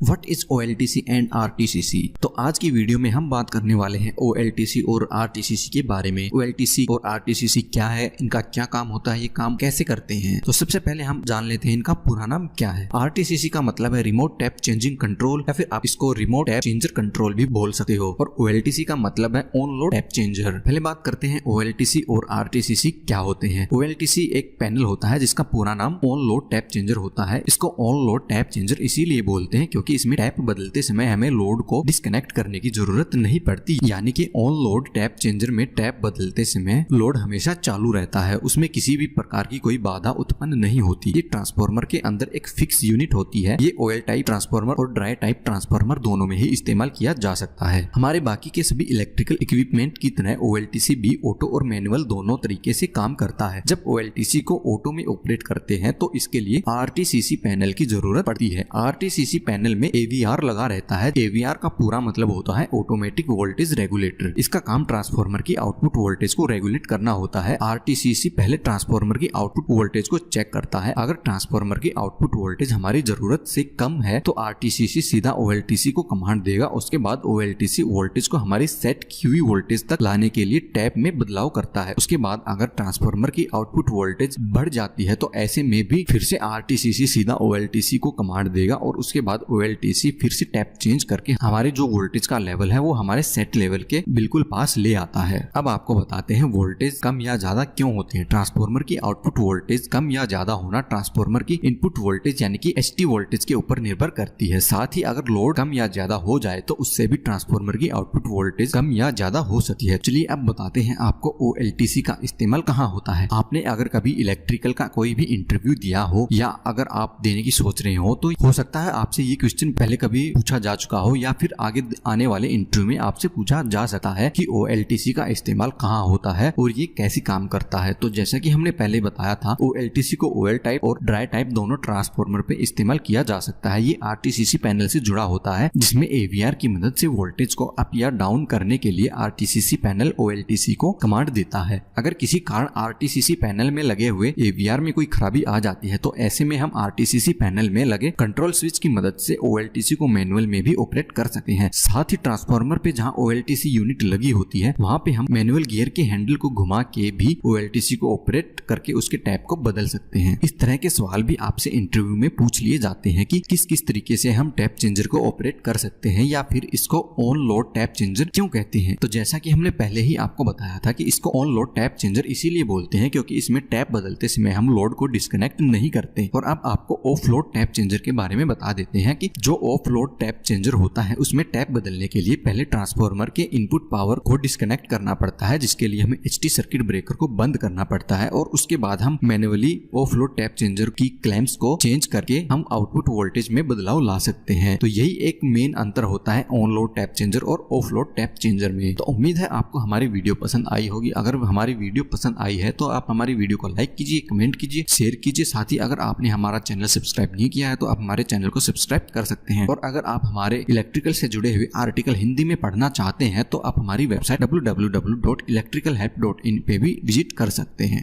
What is OLTC and RTCC। तो आज की वीडियो में हम बात करने वाले हैं OLTC और RTCC के बारे में। OLTC और RTCC क्या है, इनका क्या काम होता है, ये काम कैसे करते हैं। तो सबसे पहले हम जान लेते हैं इनका पूरा नाम क्या है। RTCC का मतलब है रिमोट टैप चेंजिंग कंट्रोल, या फिर आप इसको रिमोट टैप चेंजर कंट्रोल भी बोल सकते हो। और OLTC का मतलब है ऑन लोड टैप चेंजर। पहले बात करते हैं OLTC और RTCC क्या होते हैं। OLTC एक पैनल होता है जिसका पूरा नाम ऑन लोड टैप चेंजर होता है। इसको ऑन लोड टैप चेंजर इसीलिए बोलते हैं क्योंकि इसमें टैप बदलते समय हमें लोड को डिस्कनेक्ट करने की जरूरत नहीं पड़ती। यानी कि ऑन लोड टैप चेंजर में टैप बदलते समय लोड हमेशा चालू रहता है, उसमें किसी भी प्रकार की कोई बाधा उत्पन्न नहीं होती। ये ट्रांसफार्मर के अंदर एक फिक्स यूनिट होती है। ये ऑयल टाइप ट्रांसफार्मर और ड्राई टाइप ट्रांसफार्मर दोनों में ही इस्तेमाल किया जा सकता है। हमारे बाकी के सभी इलेक्ट्रिकल इक्विपमेंट की तरह OLTC भी ऑटो और मैनुअल दोनों तरीके से काम करता है। जब OLTC को ऑटो में ऑपरेट करते हैं तो इसके लिए RTCC पैनल की जरूरत पड़ती है। RTCC पैनल में AVR लगा रहता है। AVR का पूरा मतलब होता है ऑटोमेटिक वोल्टेज रेगुलेटर। इसका काम ट्रांसफार्मर की आउटपुट वोल्टेज को रेगुलेट करना होता है। RTCC पहले ट्रांसफार्मर की आउटपुट वोल्टेज को चेक करता है। अगर ट्रांसफार्मर की आउटपुट वोल्टेज हमारी जरूरत से कम है तो RTCC सीधा OLTC को कमांड देगा। उसके बाद OLTC वोल्टेज को हमारी सेट की हुई वोल्टेज तक लाने के लिए टैप में बदलाव करता है। उसके बाद अगर ट्रांसफार्मर की आउटपुट वोल्टेज बढ़ जाती है तो ऐसे में भी फिर से RTCC सीधा OLTC को कमांड देगा और उसके बाद OLTC फिर से टैप चेंज करके हमारे जो वोल्टेज का लेवल है वो हमारे सेट लेवल के बिल्कुल पास ले आता है। अब आपको बताते हैं वोल्टेज कम या ज्यादा क्यों होते हैं। ट्रांसफार्मर की आउटपुट वोल्टेज कम या ज्यादा होना ट्रांसफार्मर की इनपुट वोल्टेज यानी कि HT वोल्टेज के ऊपर निर्भर करती है। साथ ही अगर लोड कम या ज्यादा हो जाए तो उससे भी ट्रांसफार्मर की आउटपुट वोल्टेज कम या ज्यादा हो सकती है। चलिए अब बताते हैं आपको OLTC का इस्तेमाल कहाँ होता है। आपने अगर कभी इलेक्ट्रिकल का कोई भी इंटरव्यू दिया हो या अगर आप देने की सोच रहे हो तो हो सकता है आपसे ये क्वेश्चन पहले कभी पूछा जा चुका हो या फिर आगे आने वाले इंटरव्यू में आपसे पूछा जा सकता है कि OLTC का इस्तेमाल कहाँ होता है और ये कैसे काम करता है। तो जैसा कि हमने पहले बताया था OLTC को ऑयल टाइप और ड्राई टाइप दोनों ट्रांसफार्मर पे इस्तेमाल किया जा सकता है। ये RTCC पैनल से जुड़ा होता है जिसमें AVR की मदद से वोल्टेज को अप या डाउन करने के लिए RTCC पैनल OLTC को कमांड देता है। अगर किसी कारण RTCC पैनल में लगे हुए AVR में कोई खराबी आ जाती है तो ऐसे में हम RTCC पैनल में लगे कंट्रोल स्विच की मदद से OLTC को मैनुअल में भी ऑपरेट कर सकते हैं। साथ ही ट्रांसफार्मर पे जहां OLTC यूनिट लगी होती है वहां पे हम मैनुअल गियर के हैंडल को घुमा के भी OLTC को ऑपरेट करके उसके टैप को बदल सकते हैं। इस तरह के सवाल भी आपसे इंटरव्यू में पूछ लिए जाते हैं कि किस किस तरीके से हम टैप चेंजर को ऑपरेट कर सकते हैं या फिर इसको ऑन लोड टैप चेंजर क्यों कहते हैं। तो जैसा कि हमने पहले ही आपको बताया था कि इसको ऑन लोड टैप चेंजर इसीलिए बोलते हैं क्योंकि इसमें टैप बदलते समय हम लोड को डिस्कनेक्ट नहीं करते। और अब आपको ऑफ लोड टैप चेंजर के बारे में बता देते हैं कि जो ऑफ लोड टैप चेंजर होता है उसमें टैप बदलने के लिए पहले ट्रांसफार्मर के इनपुट पावर को डिस्कनेक्ट करना पड़ता है, जिसके लिए हमें HT सर्किट ब्रेकर को बंद करना पड़ता है और उसके बाद हम manually of load tap changer की क्लैंप्स को चेंज करके हम आउटपुट वोल्टेज में बदलाव ला सकते हैं। तो यही एक मेन अंतर होता है ऑन लोड टैप चेंजर और ऑफ लोड टैप चेंजर में। तो उम्मीद है आपको हमारी वीडियो पसंद आई होगी। अगर हमारी वीडियो पसंद आई है तो आप हमारी वीडियो को लाइक कीजिए, कमेंट कीजिए, शेयर कीजिए। साथ ही अगर आपने हमारा चैनल सब्सक्राइब नहीं किया है तो आप हमारे चैनल को सब्सक्राइब कर सकते हैं। और अगर आप हमारे इलेक्ट्रिकल से जुड़े हुए आर्टिकल हिंदी में पढ़ना चाहते हैं तो आप हमारी वेबसाइट www.electricalhelp.in पे भी विजिट कर सकते हैं।